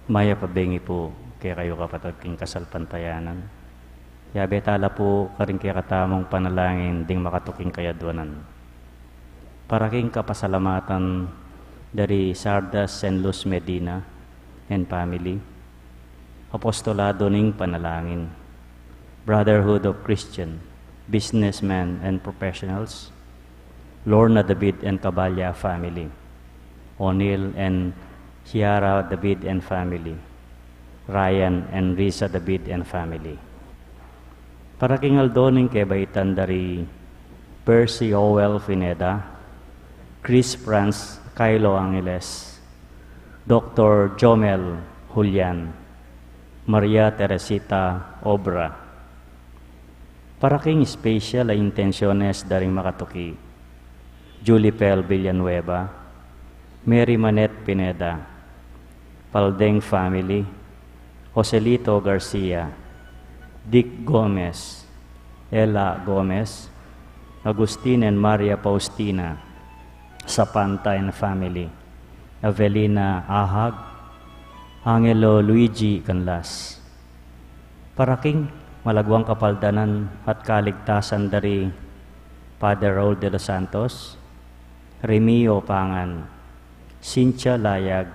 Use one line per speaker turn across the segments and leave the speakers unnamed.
Maya pabengi po kaya kayo kapatid king kasalpantayanan. Ya betala po karing kaya katamong panalangin ding makatuking kayadwanan. Para king kapasalamatan dari Sardas and Luz Medina and family. Apostolado ning panalangin. Brotherhood of Christian, businessmen and professionals. Lorna David and Cabalya family. O'Neill and Ciara David and family. Ryan and Risa David and family. Para kingal doning kay baitan dari Percy Owell Fineda, Chris Franz Kylo Angeles, Dr. Jomel Julian, Maria Teresita Obra. Para king special ay intenciones daring makatuki, Julie Pel Villanueva, Mary Manette Pineda, Paldeng family, Joselito Garcia, Dick Gomez, Ella Gomez, Agustin and Maria Faustina, Sapanta and family, Avelina Ahag, Angelo Luigi Canlas. Para king malagwang kapaldanan at kaligtasan dari Father Raul de los Santos, Remio Pangan, Cynthia Layag,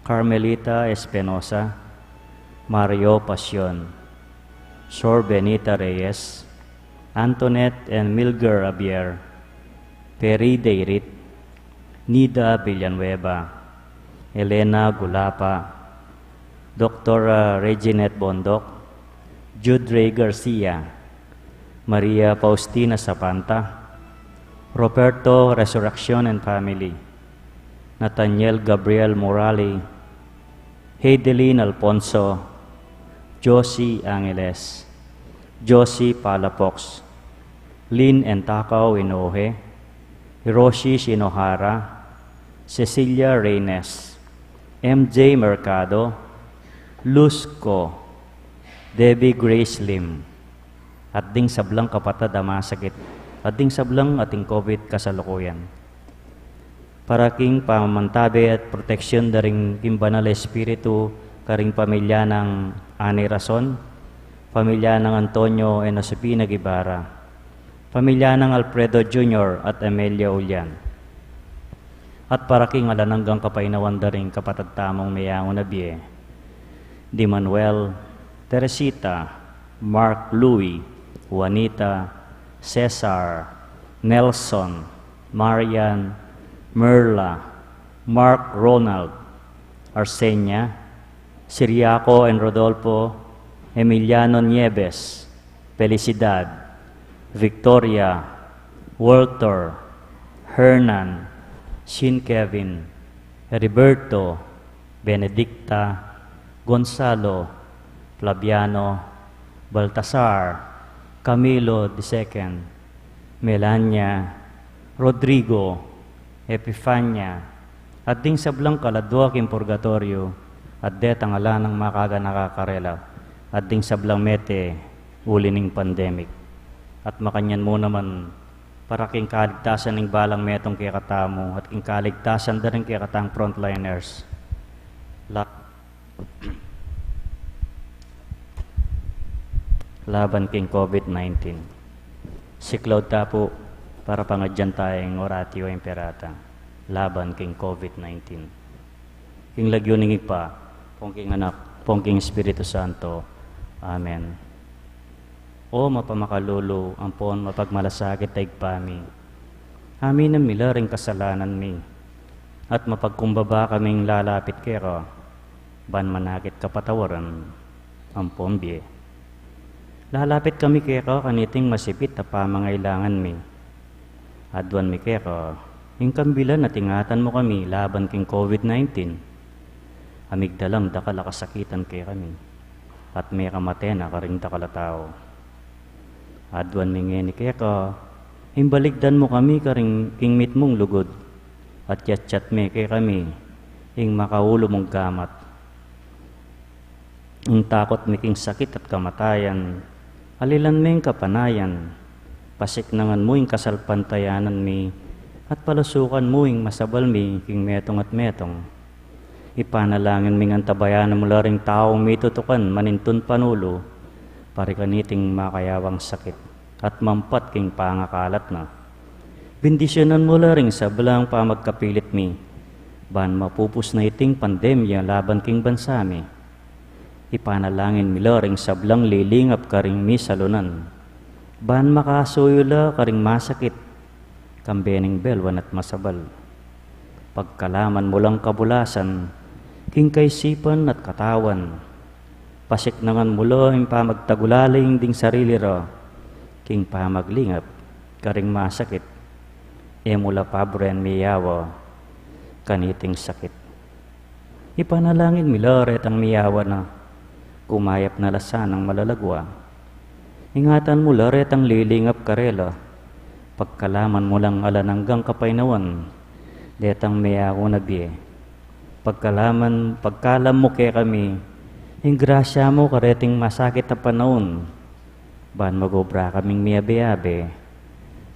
Carmelita Espinosa, Mario Pasion, Sor Benita Reyes, Antoinette and Milger Abier, Peri Deirit, Nida Villanueva, Elena Gulapa, Dr. Reginette Bondok, Jude Ray Garcia, Maria Faustina Sapanta, Roberto Resurrection and family, Nathaniel Gabriel Morali, Heidelin Alfonso, Josie Angeles, Josie Palafox, Lynn Entakaw Inohe, Hiroshi Shinohara, Cecilia Reynes, MJ Mercado, Luz Co, Debbie Grace Lim, at ding sablang kapatid amasakit, at ding sablang ating COVID kasalukuyan. Para king pamamantabi at proteksyon daring Kimbanal Espiritu karing pamilya ng Ani Rason, pamilya ng Antonio and Josepina Guevara, pamilya ng Alfredo Jr. at Amelia Ulian, at para king alananggang kapainawan daring kapatid tamong mayangon na biye, Di Manuel, Teresita, Mark Louie, Juanita, Cesar, Nelson, Marian, Merla, Mark Ronald, Arsenia, Siriaco and Rodolfo, Emiliano Nieves, Felicidad, Victoria, Walter, Hernan, Shin Kevin, Heriberto, Benedicta, Gonzalo, Flaviano, Baltasar, Camilo II, Melania, Rodrigo, Epifania, at ding sablang kaladwa king purgatorio, at detang ala ng makaga nakakarela, at ding sablang mete ulining pandemic. At makanyan mo naman para king kaligtasan ng balang metong kaya katamo, at king kaligtasan na rin kaya katang frontliners. Laban king COVID-19. Siklaw tapo para pangadyan tayong oratio imperata, laban king COVID-19. King lagyo ningig pa, pongking anak, pongking Espiritu Santo. Amen. O mapamakalulu, ampon mapagmalasakit taigpami. Amin ang milaring kasalanan mi, at mapagkumbaba kaming lalapit kero, ban manakit kapatawaran, ampon biye. Lalapit kami kero kaniting masipit na pamangailangan mi. Adwan mi kero, yung kambilan na tingatan mo kami laban king COVID-19. Amigdalam da kalakasakitan kay kami, at may kamate na karing da kalatao. Adwan mi ngeni kero, imbaligdan mo kami karing king mit mong lugod, at yat-chat mi kay kami, ing makaulo mong gamat. Ang takot mi king sakit at kamatayan, alilan ming kapanayan, pasiknangan mo ing kasalpantayanan mi, at palasukan mo ing masabal mi king metong at metong. Ipanalangin ming antabayan mula ring taong may tutukan manintun panulo, parikaniting makayawang sakit at mampat king pangakalat na. Bendisyonan mula ring sa belang pamagkapilit mi, ban mapupus na iting pandemya laban king bansami. Ipanalangin mila ring sablang lilingap karing mi salunan, ban makasuyula karing masakit, kambening belwan at masabal. Pagkalaman mo lang kabulasan, king kaisipan at katawan, pasiknangan mula yung pamagtagulaling ding sarili ra, king pamaglingap, karing masakit, mula pabren miyawa, kaniting sakit. Ipanalangin milaret ang miyawa na, kumayap na lasan ang malalagwa. Ingatan mo laret ang lilingap karela, pagkalaman mo lang alananggang kapainawan, detang miyawa na biye. Pagkalam mo kay kami, yung grasya mo kareting masakit na panahon, ban magobra kaming miyabe-yabe,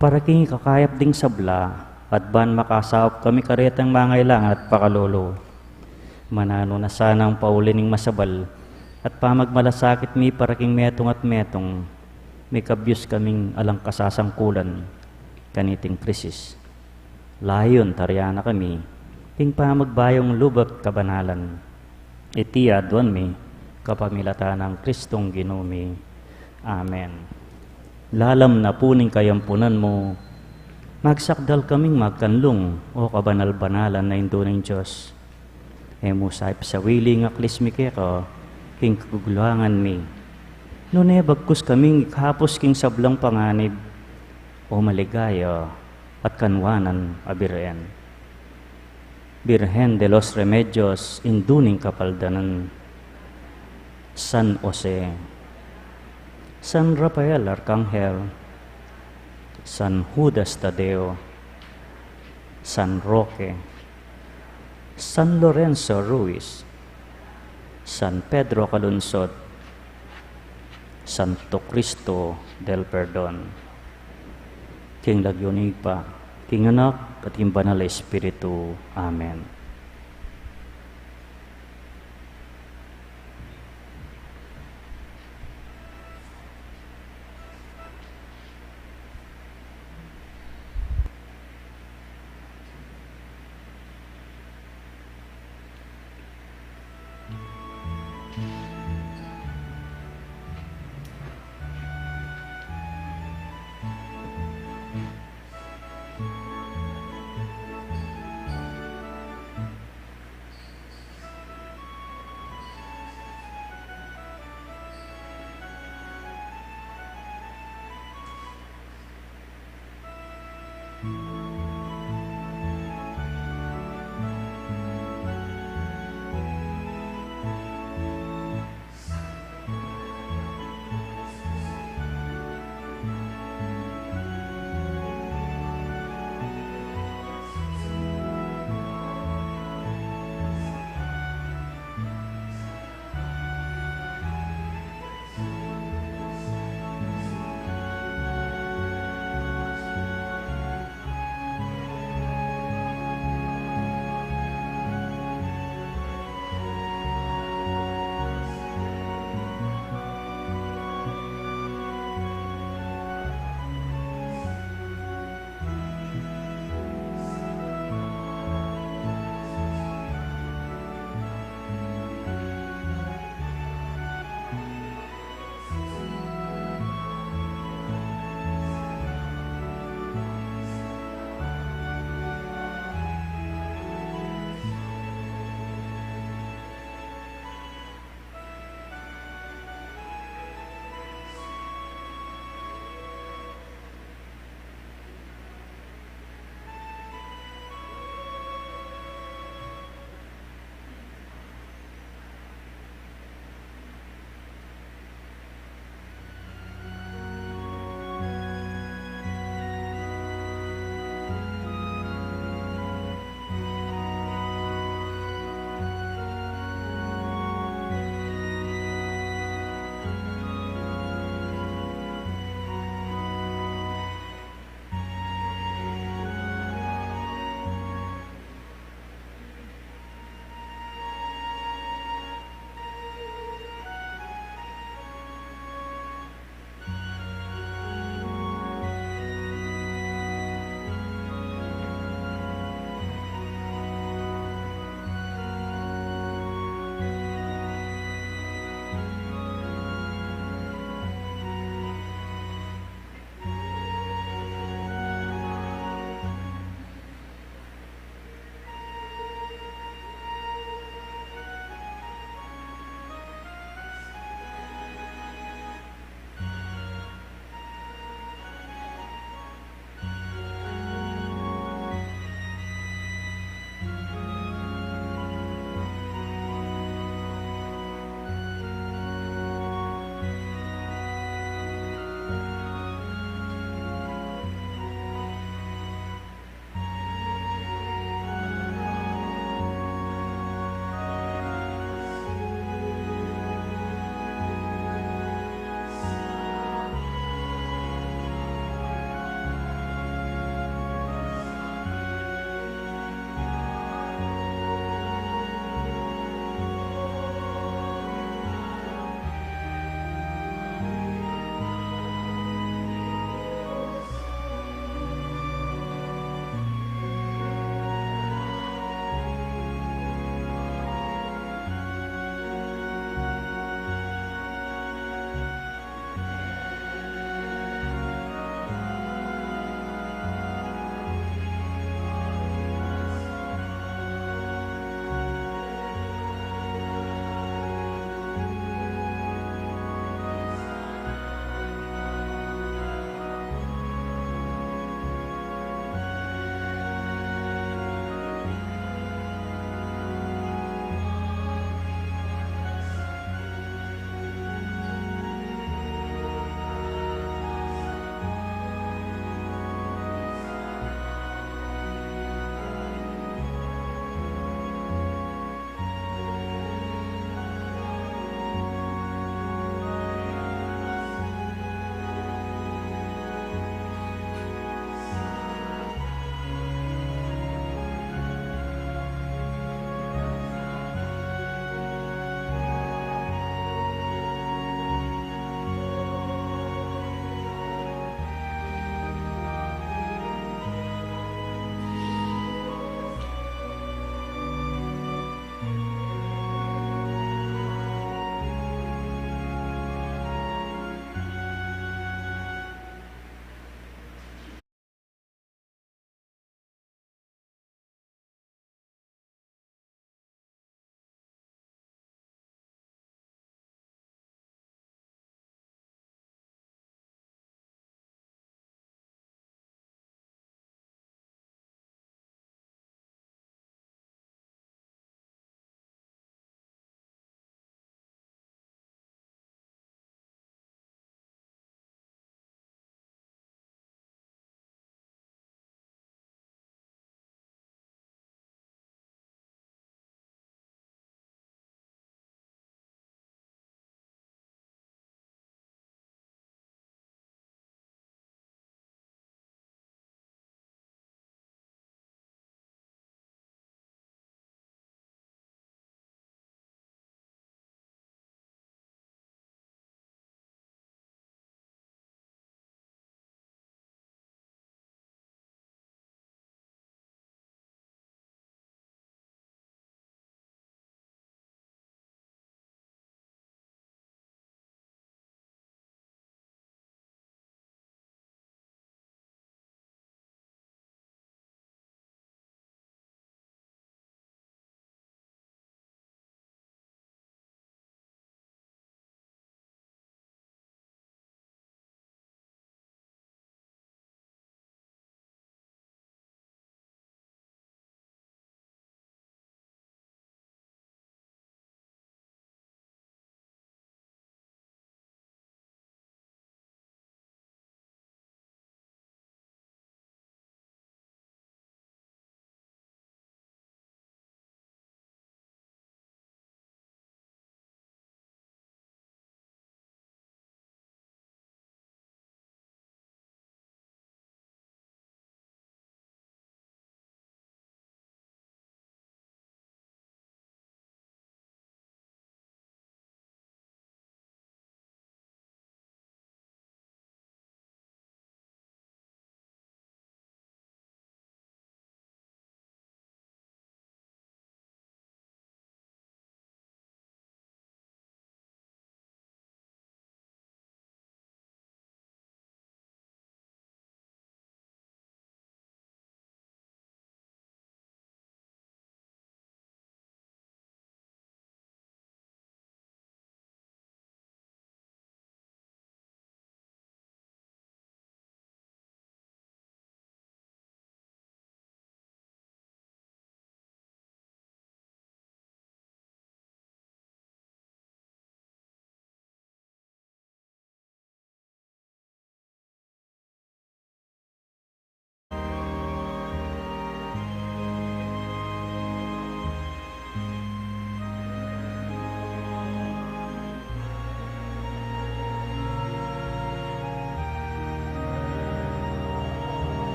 para king kakayap ding sabla, at ban makasawap kami karetang mangailangan at pakalolo. Manano na sanang paulining masabal, at pamagmalasakit mi para king metong at metong, may kabyos kaming alang kasasangkulan, kaniting krisis. Layon taryana kami, king pamagbayong lubak kabanalan. Itiya doon mi, kapamilata ng Kristong Ginumi. Amen. Lalam na puning kayampunan mo, magsakdal kaming magkanlong o kabanal-banalan na indo ng Diyos. Musayp sa wiling aklis mi keko, king kaguluhangan mi. Nune bagkus kaming ikhapos king sablang panganib, o maligaya at kanwanan abireen. Birhen de los Remedios, induning kapaldanan. San Jose, San Rafael Arcangel, San Judas Tadeo, San Roque, San Lorenzo Ruiz, San Pedro Calunsod, Santo Cristo del Perdon, king lagyonig pa, king anak at king banal na Espiritu. Amen.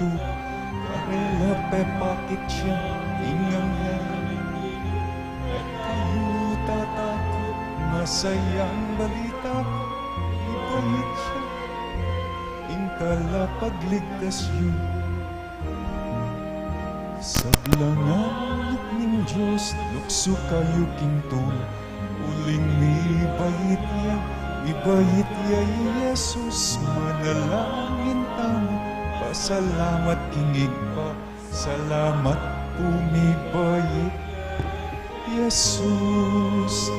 tu karela pepakit siya inganghel at kayo tatakot masayang balita ko ibalik siya ingkala pagligtas yun sablangan ning Diyos lukso kayo kinto uling ibayit ya Jesus manalangin tamo pasalamat kingig pa salamat pumibayit Jesus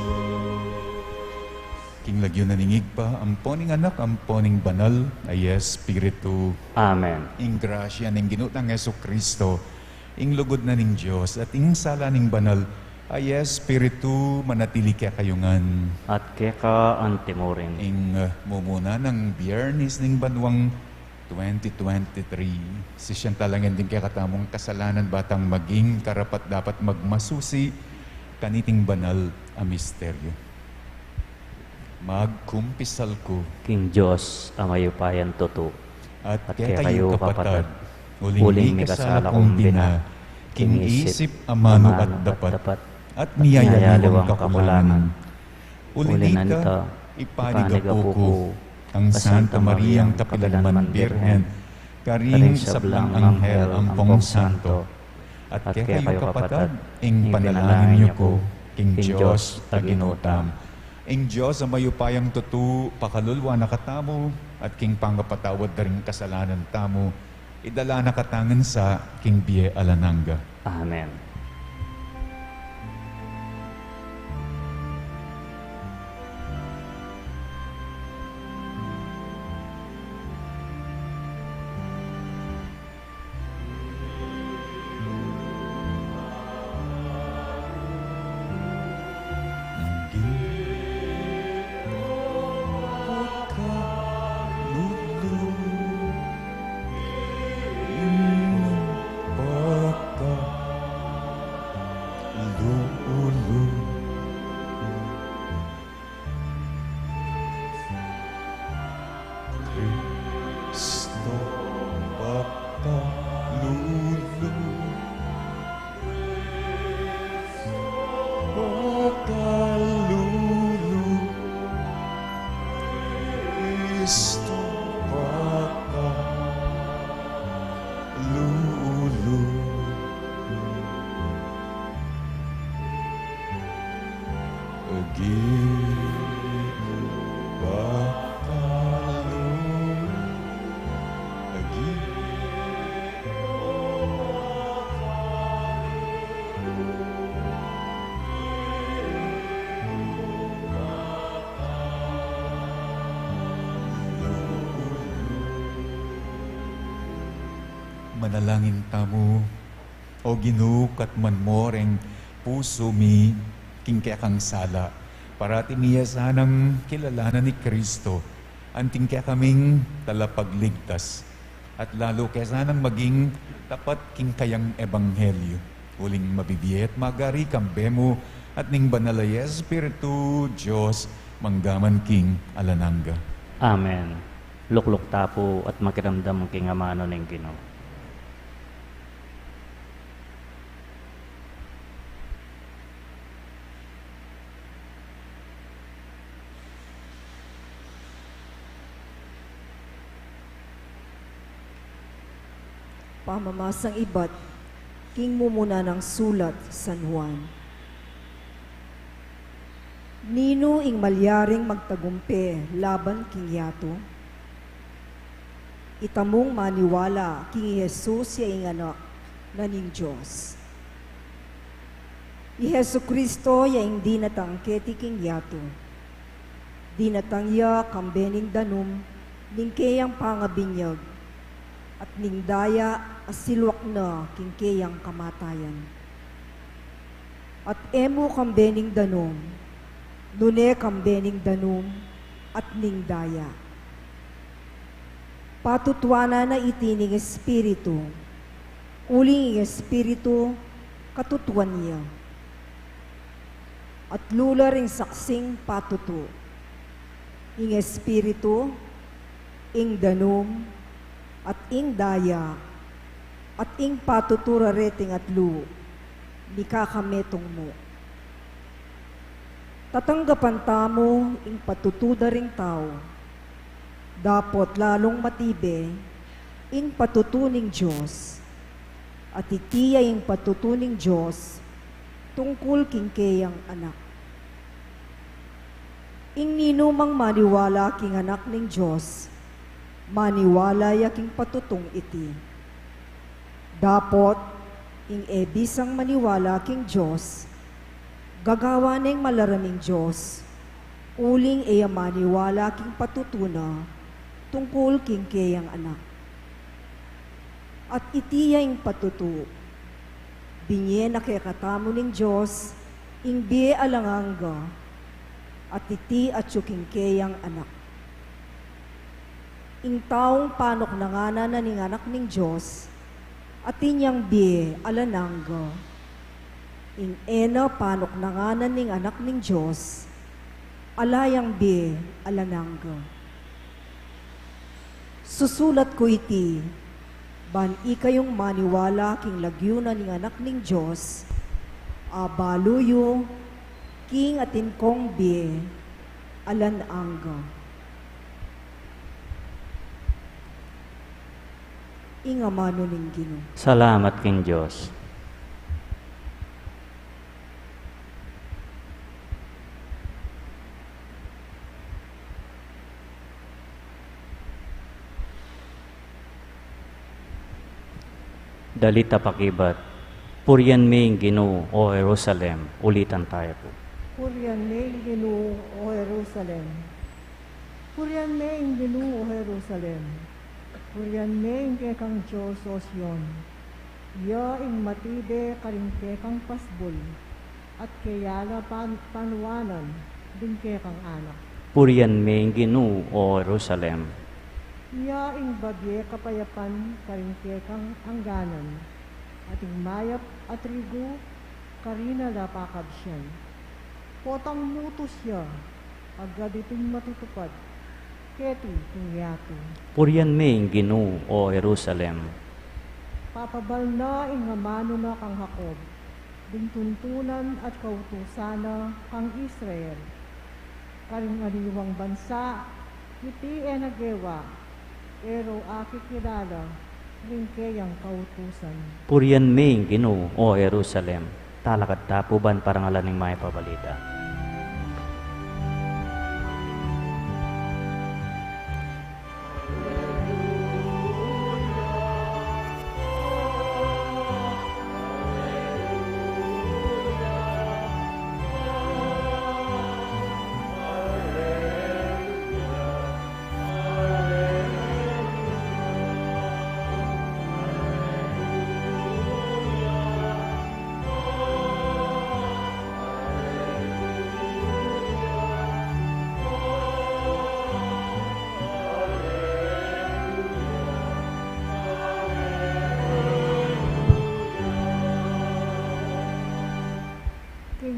king lagyo naningig pa amponing anak amponing banal ay Espiritu
Amen.
ing grasya ning ginutang Yesu Kristo ing lugod na ning Diyos at ing sala ning banal ay Espiritu manatili kaya kayungan
At keka antimorin.
ing mumuna ng Biyernes ning banwang 2023 siyang talangin din kaya katamong kasalanan batang maging karapat dapat magmasusi kaniting banal a misteryo magkumpisal ko
King Diyos amayupayan toto.
at
At
kaya
kaya
kayo
kayo
kapatad,
huling
huling
may
may
kasala
kasala
kong
kong bina, king isip amano at dapat, at niyayaliwang kakulangan. Huling nito, ipanigapuko, ang Santa Mariang Kapilanman Birhen, karing sablang anghel ampong santo, at kaya kayo kapatad, ing panalangin niyo ko, king Diyos taginutam. Ing Diyos ang mayupayang tutu, pakalulwa na katamo, at king pangapatawad na rin kasalanan tamo, idala na katangan sa king Bie Alananga.
Amen.
Manalangin tamo, o Ginoo kat manmoreng puso mi king kaya kang sala, para timiya sanang kilalanan ni Kristo, anting kaya kaming talapagligtas, at lalo kaya sanang maging tapat king kayang ebanghelyo, uling mabibiyet magari kambemo, at ning banalay Espiritu Diyos manggaman king alananga.
Amen. Lukluk tapo at makiramdam king amano ng Ginoo.
Pamamasang iba't king mumuna ng sulat San Juan. Nino ing malyaring magtagumpe laban king yato, itamong maniwala king Jesus ya ing anak na ning Diyos. I Jesu Kristo ya ing dinatangketi king yato, dinatangya kambening danum ning kayang pangabinyag, at ning daya asilwak na kingkeyang kamatayan. At emo kambening danom, nune kambening danom, at ning daya. Patutwana na itining Espiritu, uling Espiritu, katutuan niya. At lula ring saksing patutu, ing Espiritu, ing danom, at ing daya at ing patutura reting at lu, ni kakametong mo. Tatanggapan tamo ing patutuda ring tao, dapot lalong matibe ing patutuning Diyos, at itiya ing patutuning Diyos tungkol kingkeyang anak. Ing ninumang maniwala king anak ning Diyos, maniwala yaking patutong iti. Dapot, ing ebisang maniwala king Diyos, gagawa ning malaraming Diyos, uling eya maniwala king patutuna, tungkol kingkeyang anak. At itiya ing patutu, binye na kekatamo ning Diyos, ing biye alanganga, at iti at kingkeyang anak. Ing taong panok na nga na ning anak ning Diyos, at inyang biye alanangga. Ing ena panok na nga na ning anak ning Diyos, alayang biye alanangga. Susulat ko iti, ban ikayong maniwala king lagyunan ning anak ning Diyos, abaluyo, king atin kong biye, alanangga. Ingamano ning Ginoo.
Salamat king Diyos. Dalita pakibat, purihan ming Ginoo o Jerusalem, ulitan tayo po.
Purihan me ang Ginoo o Jerusalem. Purihan me ang Ginoo o Jerusalem. Purihan me ang kekang Diyos o Sion. Ya ing matide karing kekang pasbol. At kayala panuwanan din kekang anak.
Purihan ming Ginoo o Jerusalem.
Ya ing babye kapayapan karing kekang angganan. At ing mayap at rigo karina lapakab siyan. Potang mutos siya, agad iting matutupad, keti tingyato.
Purihan ming Ginoo o Jerusalem.
Papabal na ingamano na kang Jacob, ding tuntunan at kautusana kang Israel. Karing aliwang bansa, iti enagewa, pero aki kilala, ring kayang kautusan.
Purihan ming Ginoo o Jerusalem. Talakad tapuban parangalan ng may pabalita.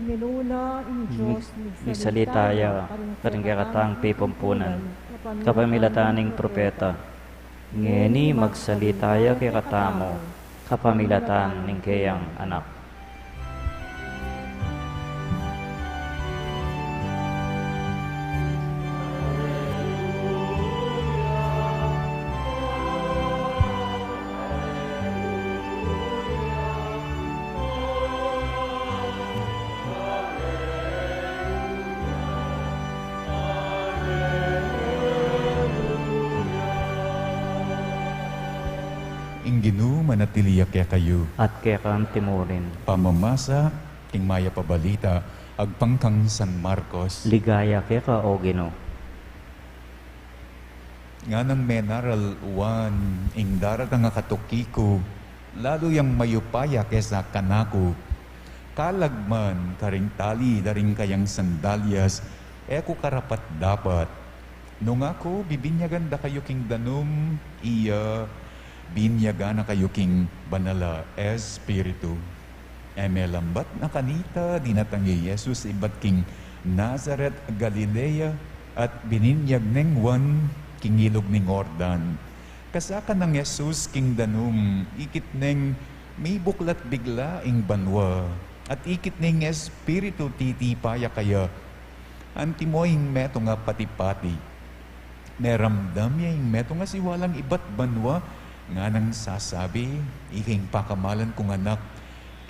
Minuna in Diyos
Misalitaya, karing kakatang pipumpunan, kapamilataning propeta, ngeni magsalitaya kay katamo, kapamilatan ning kayang anak.
Ginoo manatiliya kaya kayo.
At kaya kang timurin.
Pamamasa, king maya pabalita, agpangkang San Marcos.
Ligaya kaya ka o Ginoo.
Nga nang menaral uwan, ing daraga nga katukiko, lalo yang mayupaya kesa kanako. Kalagman, karing tali, daring kayang sandalyas, eko karapat dapat. Nung ako, bibinyagan da kayo king danum, iya, binyaga na kayo king banala espiritu. Lambat na kanita, dinatangi Yesus ibat king Nazareth, Galilea, at bininyag neng wan king ilog ning Ordan. Kasaka ng Jesus king danum, ikit neng may buklat bigla ing banwa, at ikit neng espiritu titipaya kaya, antimoing meto nga pati-pati, meramdam niya ing meto nga siwalang iba't banwa, nga nang sasabi, iking pakamalan kong anak,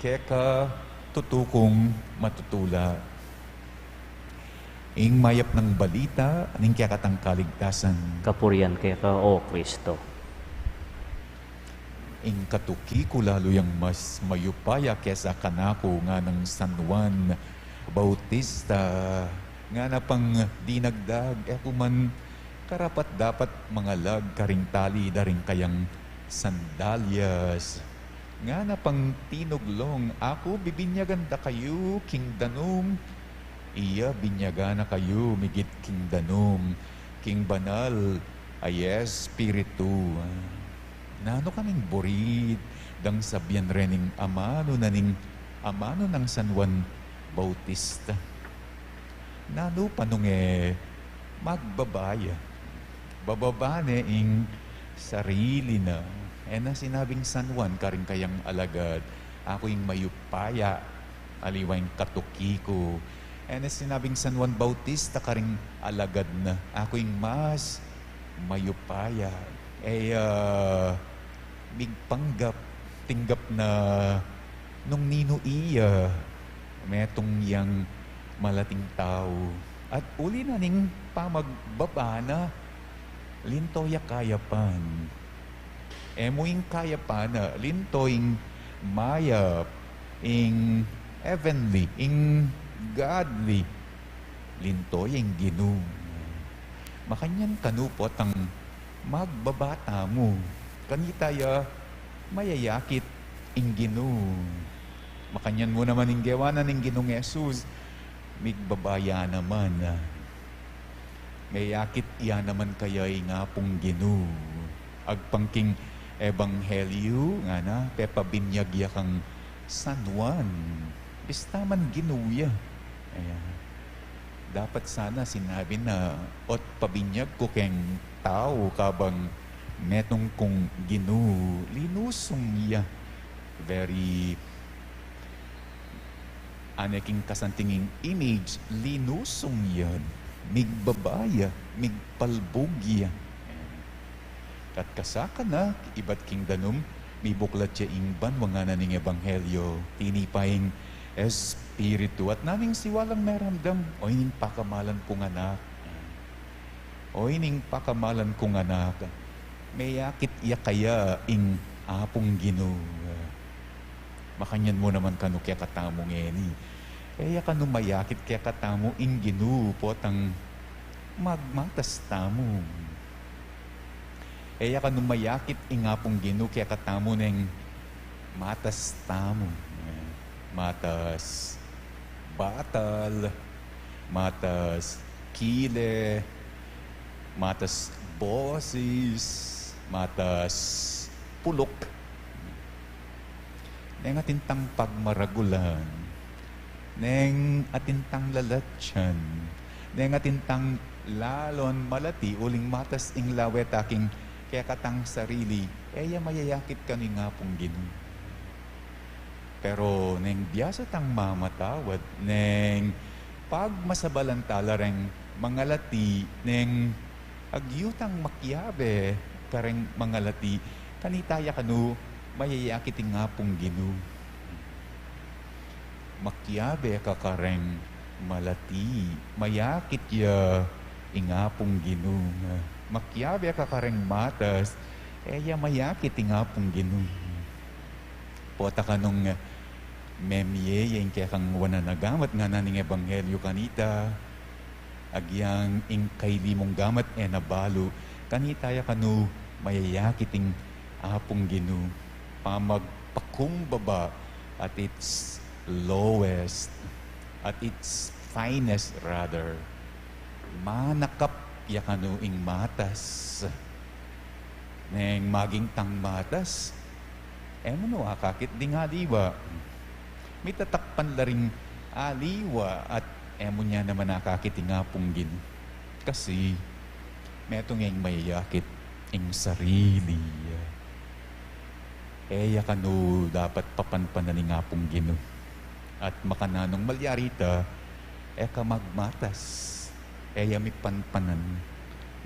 keka tutukong matutula. Ing mayap ng balita, aning kaya katang kaligtasan.
Kapurian kay ka, O Kristo.
Ing katuki ko lalo yung mas mayupaya kesa kanako nga ng San Juan Bautista. Nga na pang dinagdag, kuman karapat dapat mga lag karing tali daring kayang sandalyas. Nga na pang tinuglong, ako bibinyagan da kayo, king danum. Iya binyaga na kayo, migit king danum, king banal, ay espiritu. Nano kaming burid, dang sabyan rening amano ng San Juan Bautista. Nano panong magbabaya, bababane ing sarili na. Na sinabing San Juan, karing kayang alagad, ako yung mayupaya, aliwang katuki ko. Na sinabing San Juan Bautista, karing alagad na, ako yung mas mayupaya. Bigpanggap, tinggap na nung nino iya, metong yang malating tao. At uli na ning pamagbabana, lintoya kayapan. Moing kayapana, lintoing mayap, ing heavenly, ing godly, lintoy ang Ginoo. Makanyan kanupot ang magbabata mo. Kanitaya mayayakit ang Ginoo. Makanyan mo naman ang gawanan ng Ginoong Jesus. Migbabaya naman. Mayayakit iya naman kaya nga pong Ginoo. Agpangking ebanghelyo nga na pepabinyag ya kang San Juan. Bistaman Ginuya. Dapat sana sinabi na ot pabinyag ko keng tao kabang metong kong Ginoo. Linusong ya. Very aneking kasantinging image. Linusong yan. Migbabaya. Migpalbogya. At kasaka na, iba't king danum, may buklat siya ingban, mga naning ebanghelyo, tinipaying espiritu, at naming siwalang meramdam, o ining pakamalan kong anak. O ining pakamalan kong anak, may yakit iya kaya ing apong Ginoo. Makanyan mo naman kanu kaya katamong eni. Kaya kanu mayakit kaya katamo ing Ginoo, potang magmatas tamo. Kaya ka numayakit ingapong Ginoo kaya katamo ng matas tamo. Matas batal, matas kile, matas boses, matas pulok. Neng atintang pagmaragulan, neng atintang lalatsyan, neng atintang lalon malati, uling matas ing lawet aking kaya katang sarili, mayayakit ka ni nga pong Ginoo. Pero neng biyasa tang mamatawad, neng pagmasabalantala reng mga lati, neng agyutang makyabe kareng mga lati, kanitaya kanu mayayakit nga pong Ginoo. Makyabe ka kareng malati, mayakit ya ingapong Ginoo. Makyabe ka kareng matas, mayakit ingapong Ginoo. Pota ka nung memye, yung kaya kang wananagamat nga naning ebanghelyo kanita, agyang ing kayli mong gamat nabalo, kanitaya kanu mayayakit ing apong Ginoo. Pamagpakumbaba at its lowest, at its finest rather, manakap yakano ing matas. Neng maging tang matas, mo akakit di nga diba? May tatakpan la ring aliwa at mo niya naman nakakit nga pong Ginoo. Kasi metong yung mayayakit ing sarili. Eya kanu dapat papanpananing nga pong Ginoo. At makananong malyarita, eka magmatas, eya mi panpanan,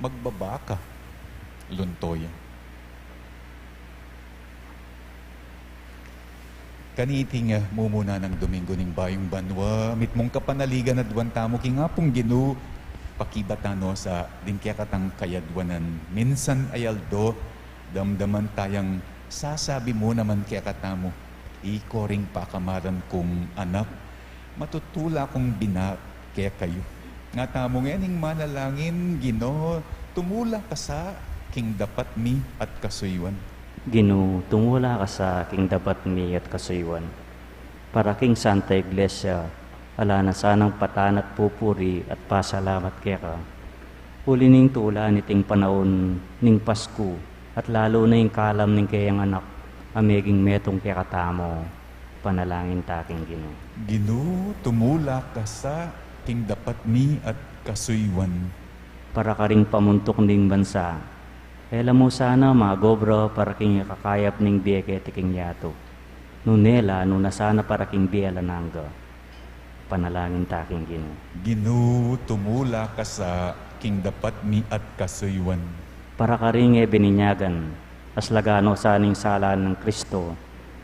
magbabaka, luntoya. Kaniting mumuna ng Domingo ning Bayong Banwa, mitmong kapanaligan at duwantamo king nga pong Ginoo, pakibatano sa dingkyakatang kayadwanan. Minsan ayaldo, damdaman tayang sasabi mo naman kaya katamo, ikoring pakamaran kong anak, matutula kong binak kaya kayo. Nga tamo nganing manalangin, Ginoo, tumula ka sa king dapat mi at kasuywan.
Ginoo, tumula ka sa aking dapat mi at kasuywan. Para king Santa Iglesia, ala na sanang patanat pupuri at pasalamat kaya ka. Uli ning tula niting panahon ning Pasko, at lalo na yung kalam ning kayang anak, ameging metong kaya katamo, panalangin taking Ginoo.
Ginoo, tumula ka sa king dapat mi at kasuywan.
Para ka ring pamuntok ning bansa, ela mo sana magobra para king kakayap ning bieke tiking yato. Nunela, nunasana para king biela nangga. Panalangin taking Ginoo.
Ginoo, tumula ka sa king dapat mi at kasuywan.
Para ka ring bininyagan, aslagano sa aning sala ng Kristo,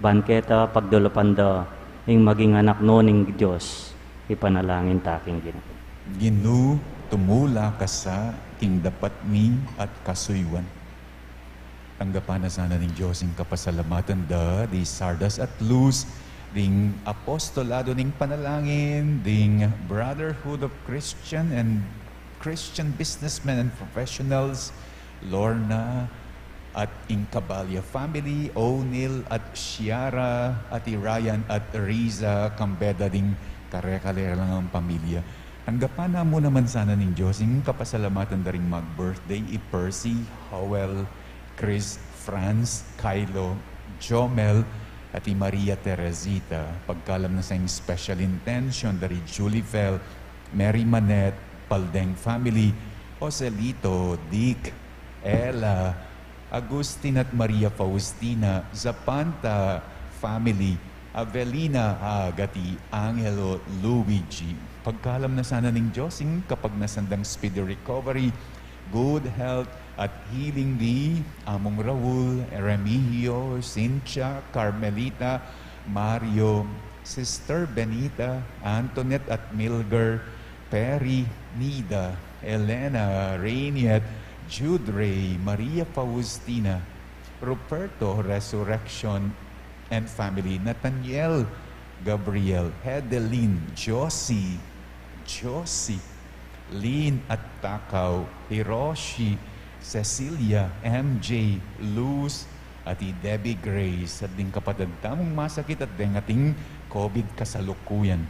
banketa pagdulapanda, ing maging anak no ning Diyos, ipanalangin taking Ginoo.
Ginoo, tumula ka sa king dapat mi at kasuywan. Tanggapan na sana ng Diyos ang kapasalamatan da, di Sardas at Luz, ding apostolado ning panalangin, ding brotherhood of Christian and Christian businessmen and professionals, Lorna at Incabalia family, O'Neill at Shiara, at Ryan at Riza, Kambeda ding kare-kalera lang ang pamilya. Tanggapan na mo naman sana ng Diyos yung kapasalamatan da ring mag-birthday, Percy, Howell, Chris, Franz, Kylo, Jomel, at Maria Teresita. Pagkalam na sa special intention dari Julie Fell, Mary Manette, Paldeng family, Joselito, Dick, Ella, Agustin at Maria Faustina, Zapanta family, Avelina Agati, Angelo Luigi. Pagkalam na sana ng Diyosing kapag nasandang speedy recovery, good health at healing di among Raul, Remigio, Cynthia, Carmelita, Mario, Sister Benita, Antoinette at Milger, Perry, Nida, Elena, Rainiet, Jude Ray, Maria Faustina, Ruperto, Resurrection and family, Nathaniel, Gabriel, Hedeline, Josie, Lynn at Takaw, Hiroshi, Cecilia, MJ, Luz, at Debbie Grace, at ding kapadagtamong masakit at ding ating COVID kasalukuyan.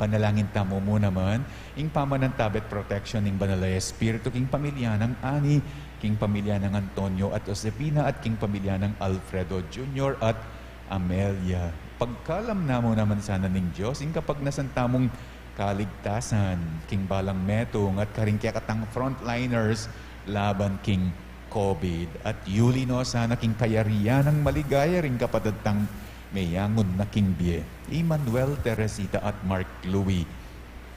Panalangin tamo mo naman, ing pamanantabet protection ning Banalay Espiritu, king pamilya ng Ani, king pamilya ng Antonio at Josepina, at king pamilya ng Alfredo Jr. at Amelia. Pagkalam na mo naman sana ng Diyos, ing kapag nasantamong kaligtasan, king Balang Metong at karingkyakatang frontliners, laban king COVID. At yuli no sana king kayarian ng maligaya ring kapadatang mayangon na king Bie, Emmanuel, Teresita at Mark Louie,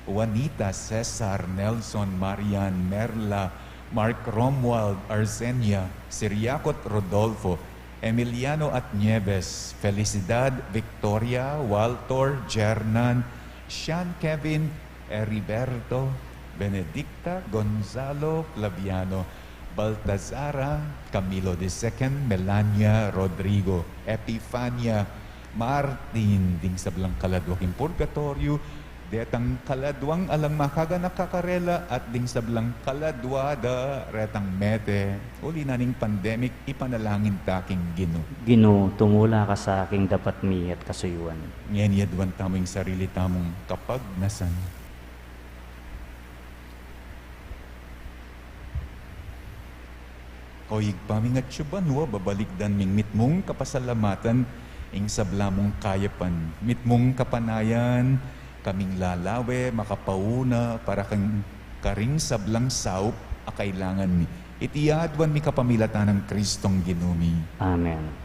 Juanita, Cesar, Nelson, Marian, Merla, Mark Romuald, Arsenia, Siriacot, Rodolfo, Emiliano at Nieves, Felicidad, Victoria, Waltor, Jernan, Sean, Kevin, Heriberto, Benedicta, Gonzalo, Flaviano, Baltazara, Camilo II, Melania, Rodrigo, Epifania, Martin, ding sablang kaladwang purgatorio, detang kaladwang alang makaga nakakarela, at ding sablang kaladwada, retang mete, uli na ning pandemic, ipanalangin taking Ginoo.
Ginoo, tumula ka sa aking dapat mi at kasuywan.
Ngayon yadwan tamong sarili tamong kapag nasan. Koig paming at syubanwa, babalikdan ming mitmong kapasalamatan, ing sablamong kayapan, mitmong kapanayan, kaming lalawe, makapauna, para kang karing sablang saup, akailangan mi. iti adwan mi kapamilatan ng Kristong ginumi.
Amen.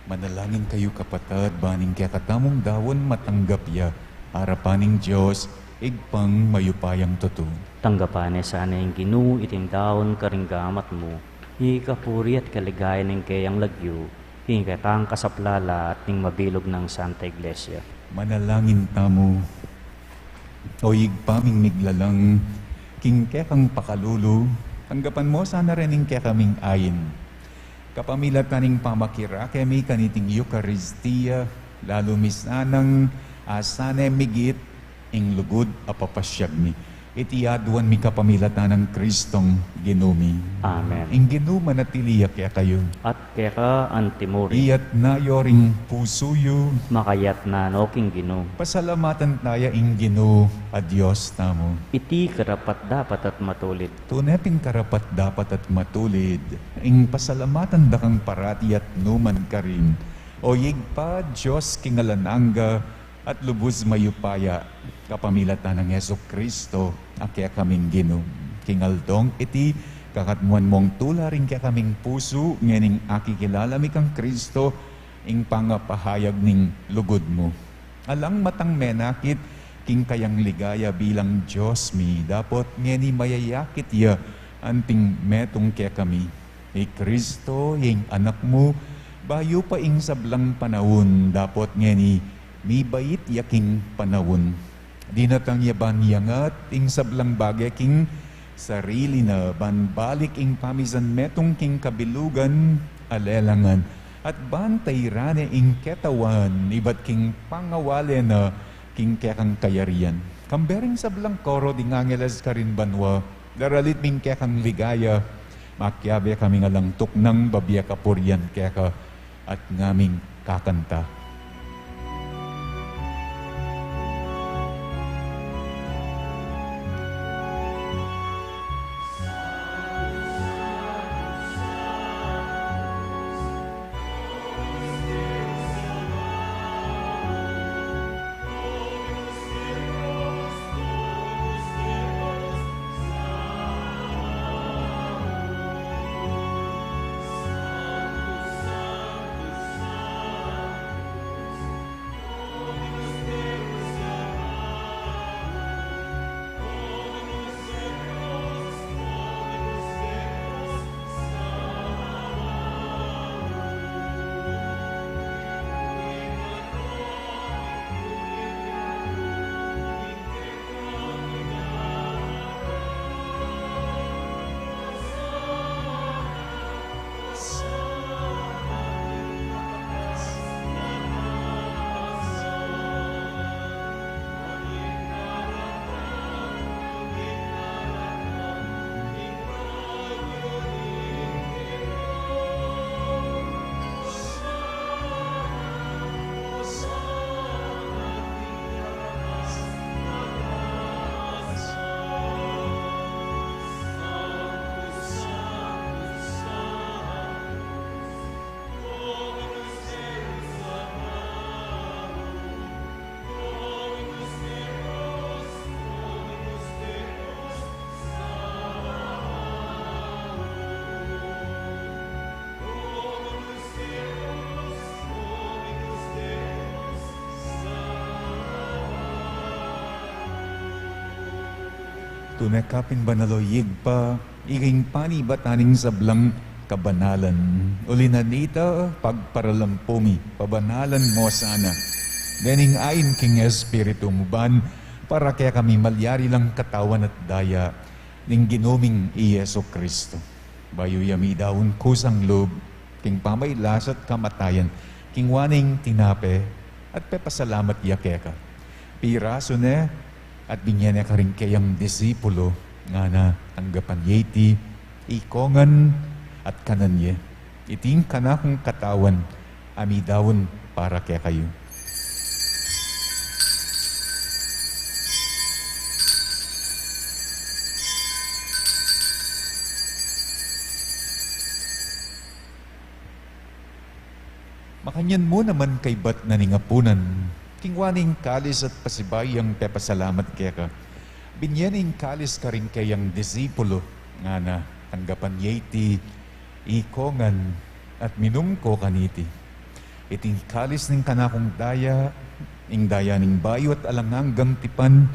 Manalangin kayo kapatad, baning kaya katamong dawon matanggap ya, arapaning Diyos, igpang mayupayang tuto.
Tanggapan sana yung Ginoo itim daon karinggamat mo, ikapuri at kaligayan ng kayang lagyo, hinggatang kasaplala at ning mabilog ng Santa Iglesia.
Manalangin tamo, o igpaming miglalang, king kekang pakalulu, tanggapan mo sana rin ing kekaming ayin. Kapamilat kaning pamakira, kami kaniting Eucharistia, lalo misanang asane migit, ing lugod apapasyag mi. Itiyaduan mi kapamilatan ng Kristong ginumi.
Amen.
Ing ginuma na tiliyak kaya kayo.
At kaya ka antimuri,
Iyat na yoring pusuyo,
makayat na noking Ginoo.
pasalamatan taya ing ginu a Diyos tamo.
Iti karapat dapat at matulid.
Tuneping karapat dapat at matulid, ing pasalamatan da kang parati at numan ka rin. O yigpa Diyos kingalananga at lubos mayupaya, kapamilatan ng Yesu Kristo, akya kaming Ginoo. Kingaldong iti kakatmuan mong tula rin kaya kaming puso, nganing akikilala mi kang Kristo, ing pangapahayag ning lugod mo. Alang matang menakit, king kayang ligaya bilang Diyos mi, dapat ngeni mayayakit ya, anting metong kaya kami. Kristo, yung anak mo, bayo pa ing sablang panahon, dapat ngeni, mi bait yaking panahon. Di natang yaban yangat, ing sablang bagay king sarili na banbalik ing pamisan metong king kabilugan, alelangan, at bantay rane ing ketawan, ibat king pangawale na king kekang kayarian. Kambering sa blang koro, di ngangelas ka rin banwa, daralit ming kekang ligaya, makyabe kami nga lang tuknang babya kapuryan keka, at ngaming kakanta. Tunekapin banaloyig pa, iging panibataning sablang kabanalan. Ulinanita, pagparalampumi, pabanalan mo sana. Dening ayin king Espiritu ban, para kaya kami malyari lang katawan at daya, ning ginuming Iyeso Kristo. Bayo yami daun kusang loob, king pamaylas at kamatayan, king waning tinape, at pepasalamat yakeka. Piraso ne, at binyan ka rin kayang disipulo nga na anggapan yeti, ikongan at kananye. Iting kanakong katawan, amidawon para kaya kayo. Makanyan mo naman kay bat na ningapunan, kingwaning kalis at pasibayang pepasalamat kaya ka. Binyaning kalis ka rin kayang disipulo, nga na tanggapan yeti, ikongan, at minum ko kaniti. Iting kalis ning kanakong daya, ing daya ning bayo at alanganggang tipan,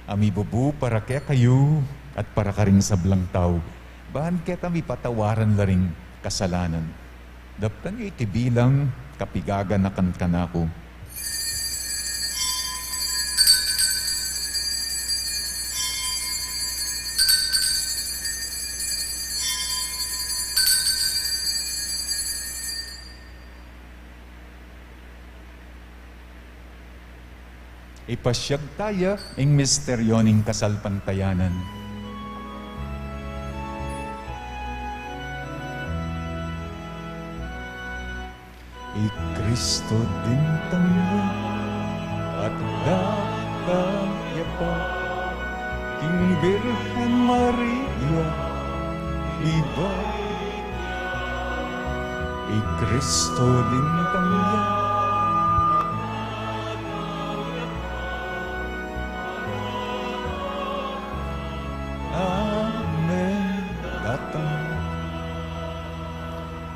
amibubu para kaya kayo, at para ka rin sablang tao, bahan kaya mi patawaran la ring kasalanan. Daptan yu iti bilang kapigaga na kanako. Ipasyag tayo ing misteryo ning kasalpantayanan. Kristo din tangga at dakang yapa, king Birhen Maria, iba. Kristo din tangga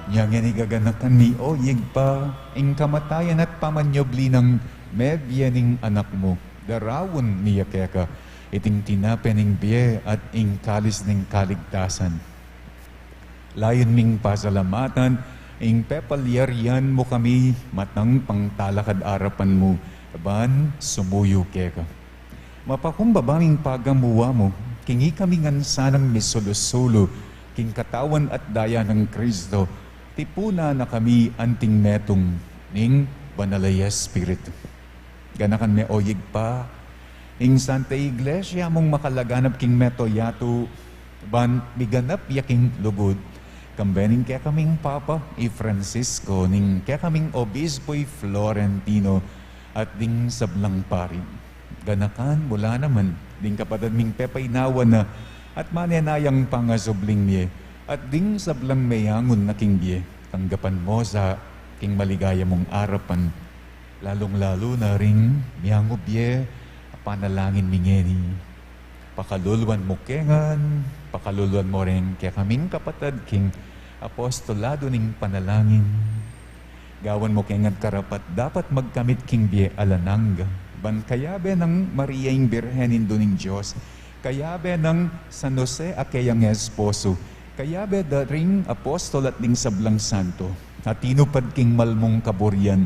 yang inigaganakan ni Oyig pa, ing kamatayan at pamanyobli ng medyaning anak mo, darawon niya keka, iting tinapening biye at ing kalis ning kaligtasan. Layon ming pasalamatan, ing pepalyarian mo kami, matang pangtalakad arapan mo, ban sumuyo keka. Mapakumbabaming pagamuwa mo, kingi kami ngan sanang misulusulo, king katawan at daya ng Kristo, tipuna na kami anting metong ning banalaya Espiritu. Ganakan me oyig pa, ing Santa Iglesia mong makalaganap king meto yato, ban miganap yaking lugod, kambening kaya kaming Papa i Francisco, ning kaya kaming Obispo i Florentino, at ding sablang parin. Ganakan mula naman, ding kapatid ming pepay nawan na, at manenayang pangasubling niye, at ding sablang mayangon na king biye, tanggapan mo sa king maligaya mong arapan, lalong-lalo na ring miyangob biye, panalangin mingeni. Pakaluluan mo kengan, pakaluluan mo rin kaya kaming kapatid king apostolado ning panalangin. Gawan mo kengan karapat dapat magkamit king biye alananga, ban kayabe ng Mariaing Birhenin doning Diyos, kayabe ng San Jose akayang esposo, kayabe da ring apostol at ding sablang santo, at tinupad king malmong kaburian,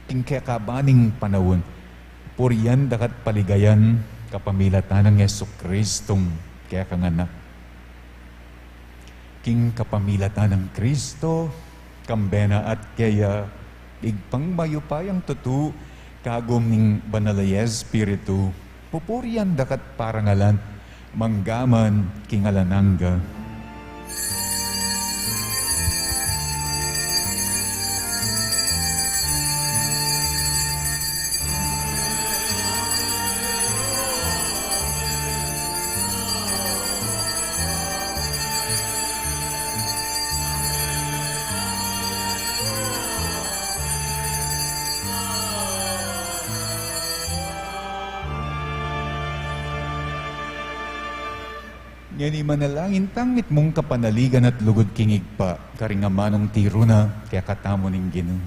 king kekabaning panawon, purian dakat paligayan, kapamilatan ng Yesu Kristong kaya kanganak. King kapamilatan ng Kristo, kambena at kaya igpang mayupayang tutu, kagom ning banalaya Espiritu, pupurian dakat parangalan, manggaman king alananga. Ngani manalangin tangit mong kapanaligan at lugod kingig pa, karingamanong tiro na, kaya katamo ning Ginoo.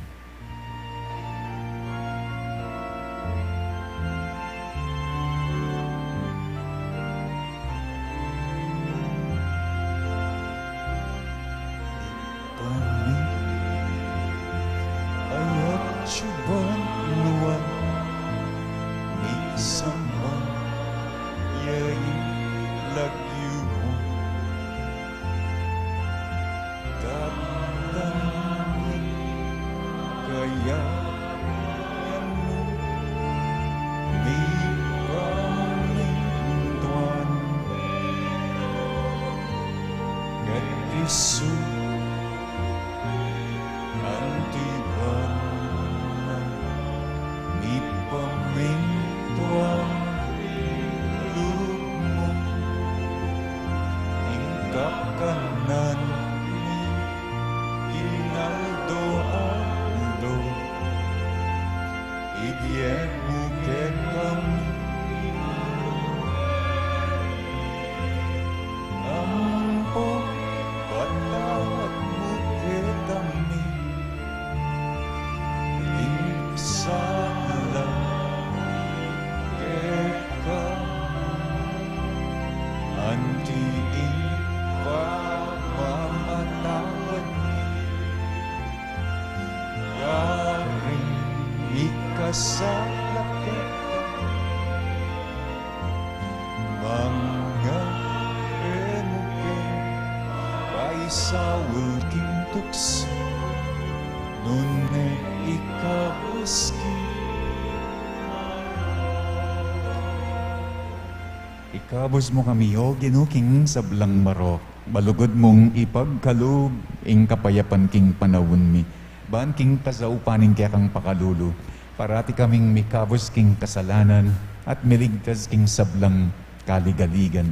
Ikabos mo kami, O Ginoo, king sablang maro, balugod mong ipagkalub, ing kapayapan king panawon mi, ban king kasaupanin kaya kang pakalulu, parati kaming mikabos king kasalanan, at miligtas king sablang kaligaligan.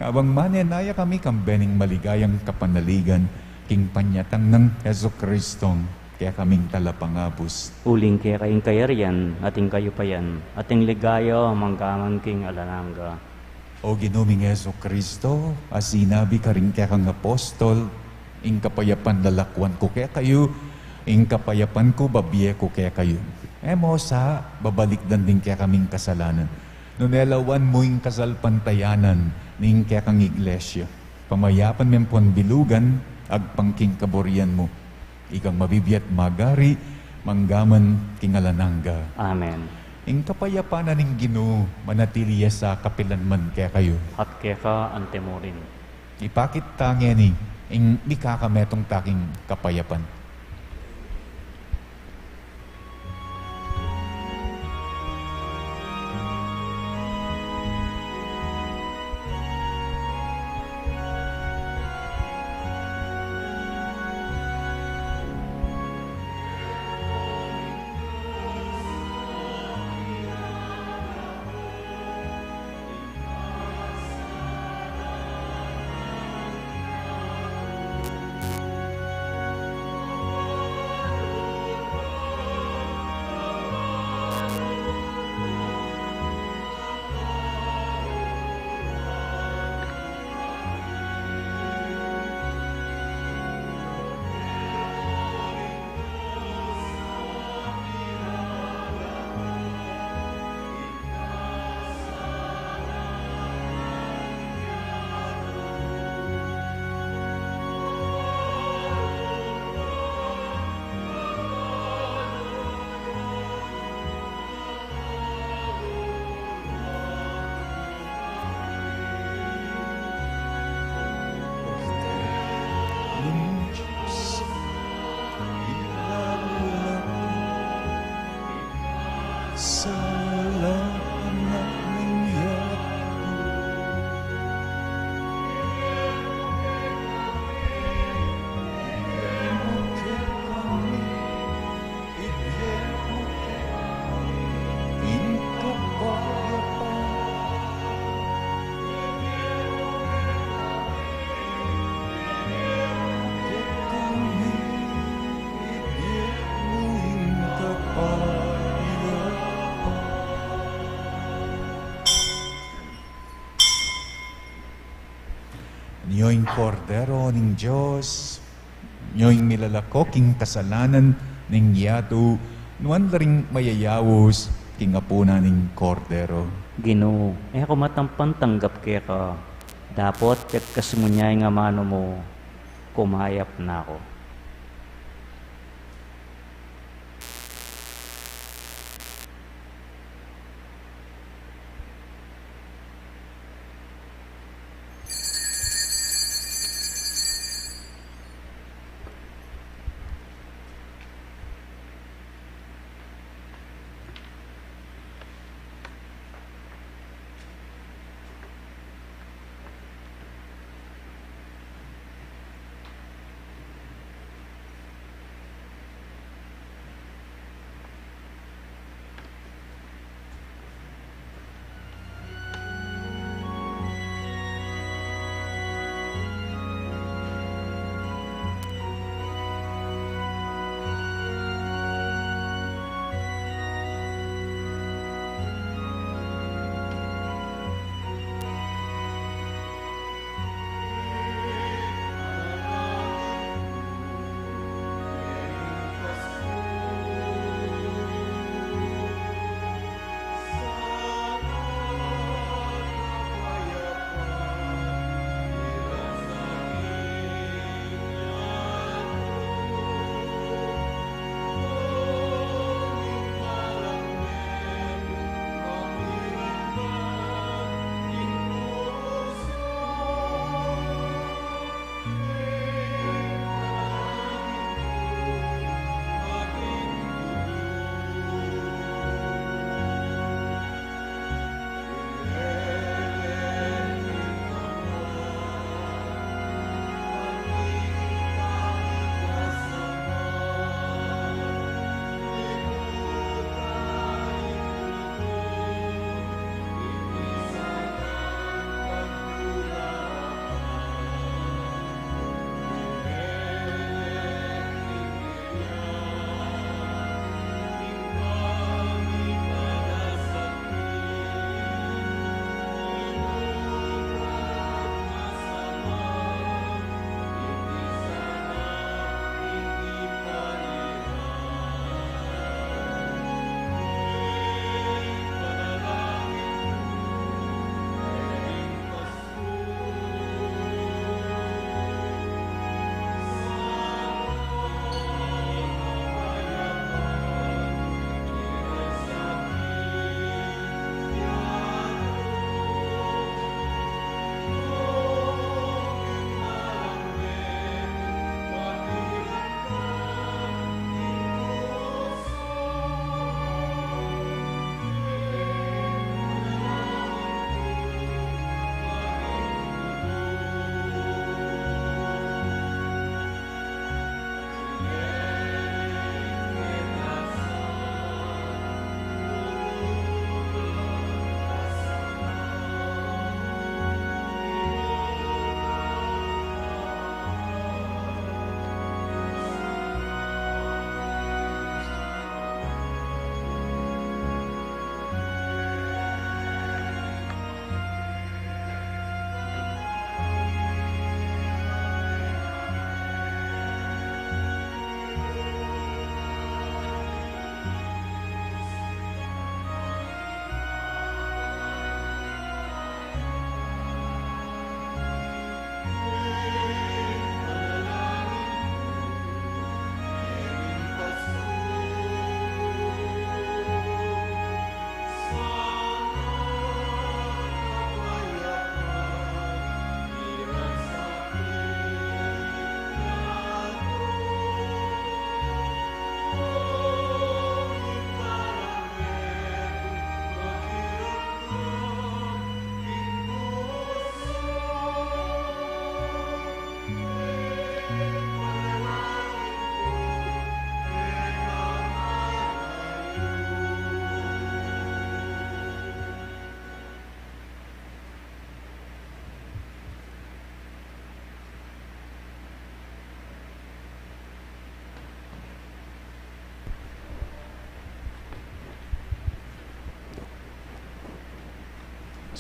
Kabang manenaya kami kambening maligayang kapanaligan, king panyatang ng Yesu Kristong, kaya kaming talapangabos.
Uling kaya kayong kayarian, ating kayupayan, ating ligayo, manggaman king alananga.
O Ginoong Yesu Kristo, as sinabi ka rin kaya kang apostol, ing kapayapan lalakwan ko kaya kayo, ing kapayapan ko babiye ko kaya kayo. Mo sa babalikdan din kaya kaming kasalanan. Nunelawan mo ing kasalpantayanan ning kaya kang iglesia. Pamayapan mempon bilugan, agpangking kaburian mo. Ikang mabibiyat magari, manggaman kingalananga.
Amen.
Ing kapayapanan ning Ginoo manatili sa kapilanman kaya kayo.
At kaya ka antemorin.
ipakit tangeni, ing mikakametong taking kapayapan. Niyo'y kordero ning Diyos, niyo'y milalako king kasalanan ning yato, nuan ring mayayawos king apuna ning kordero.
Ginoo, ako matampan tanggap kaya ka. Dapat kagkasmunyay nga mano mo, kumayap na ako.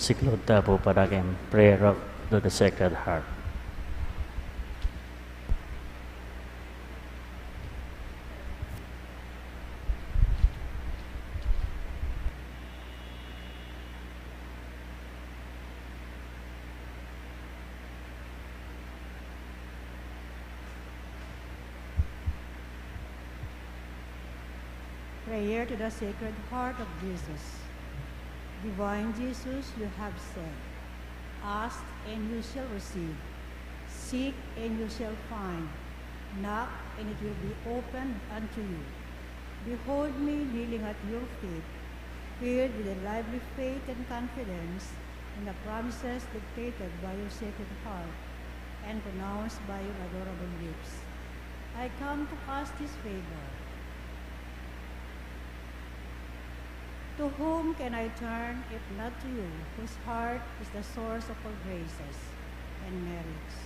Siklod ta po para kayong prayer of to the Sacred Heart.
Prayer to the Sacred Heart of Jesus. Divine Jesus, you have said, ask and you shall receive, seek and you shall find, knock and it will be opened unto you. Behold me kneeling at your feet, filled with a lively faith and confidence in the promises dictated by your Sacred Heart and pronounced by your adorable lips. I come to ask this favor. To whom can I turn if not to you, whose heart is the source of all graces and merits?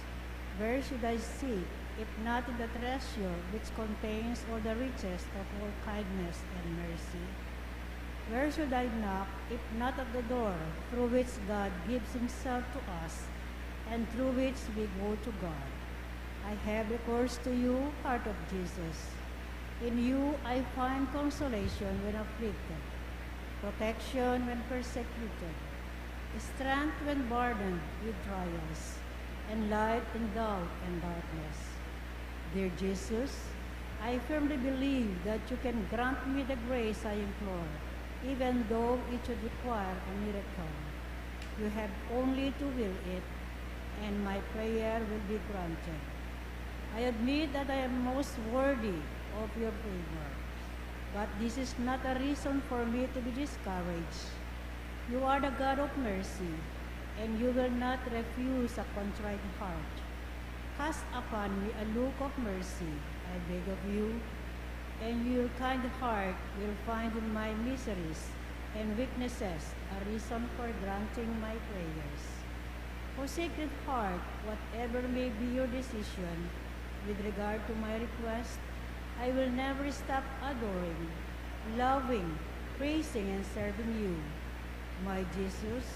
Where should I seek, if not in the treasure which contains all the riches of all kindness and mercy? Where should I knock, if not at the door through which God gives himself to us, and through which we go to God? I have recourse to you, Heart of Jesus. In you I find consolation when afflicted, protection when persecuted, strength when burdened with trials, and light in doubt and darkness. Dear Jesus, I firmly believe that you can grant me the grace I implore, even though it should require a miracle. You have only to will it, and my prayer will be granted. I admit that I am most worthy of your favor, but this is not a reason for me to be discouraged. You are the God of mercy, and you will not refuse a contrite heart. Cast upon me a look of mercy, I beg of you, and your kind heart will find in my miseries and weaknesses a reason for granting my prayers. O Sacred Heart, whatever may be your decision with regard to my request, I will never stop adoring, loving, praising, and serving you. My Jesus,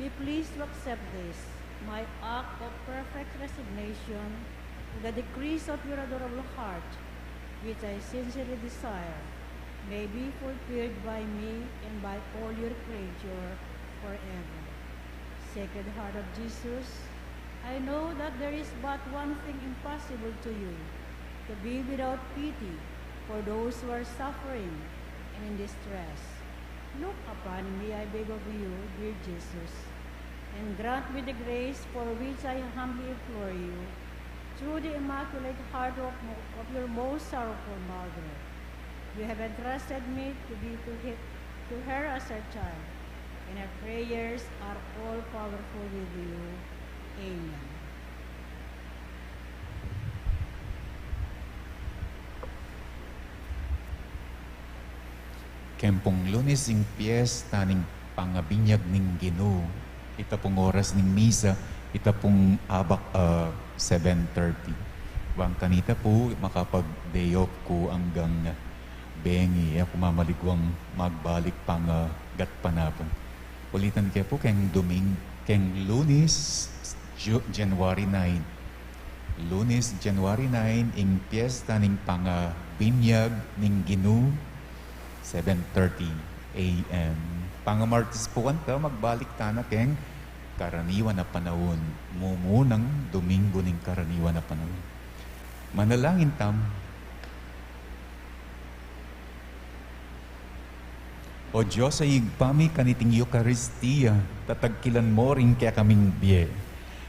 be pleased to accept this, my act of perfect resignation to the decrees of your adorable heart, which I sincerely desire may be fulfilled by me and by all your creature forever. Sacred Heart of Jesus, I know that there is but one thing impossible to you, to be without pity for those who are suffering and in distress. Look upon me, I beg of you, dear Jesus, and grant me the grace for which I humbly implore you, through the Immaculate Heart of your most sorrowful Mother. You have entrusted me to her as her child, and her prayers are all powerful with you. Amen.
Kempong Lunes ing piyesta ning pangabinyag ning Ginoo. Ita pong oras ning misa, ita pong abak 7:30. Wang kanita po makapag-dayop ko hanggang bengi. Ako mamaligwang magbalik pang gatpanapon. Ulitan kaya po keng Lunes, January 9. Lunes, January 9, ing piyesta ning pangabinyag ning Ginoo. 7:30 a.m. Pangamartis po kanta, magbalik tana keng karaniwan na panahon. Mumunang Domingo ning karaniwan na panahon. Manalangin tam. O Diyos ay igpami kaniting Eucharistia, tatagkilan mo rin kaya kaming biye.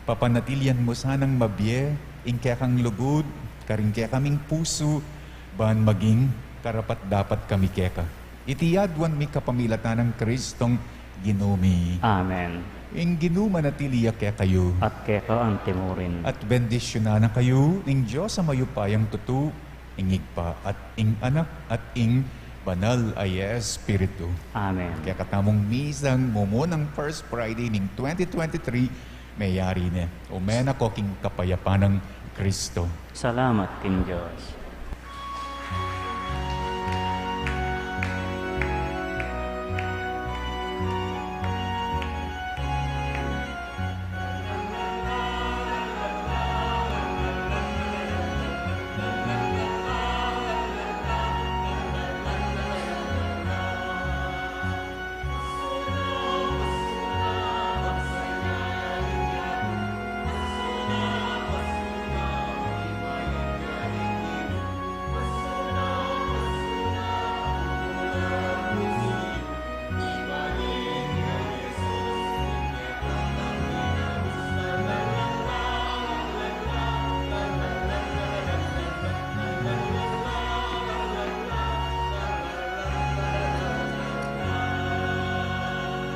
Papanatilyan mo sanang mabiye, ing kaya kang lugod, karing kaya kaming puso, bahan maging karapat dapat kami keka. Itiyadwan mi kapamilatan ng Kristong Ginumi.
Amen.
Ing ginuma na tiliya kaya kayo.
At keka ang timurin.
At bendisyonan na kayo, ing Diyos sa mayupayang tutu, ingig pa, at ing anak, at ing banal ay Espiritu.
Amen.
Kaya katamong misang mumunang First Friday ning 2023, mayari na. Umena ko king kapayapan ng Kristo.
Salamat kin Diyos.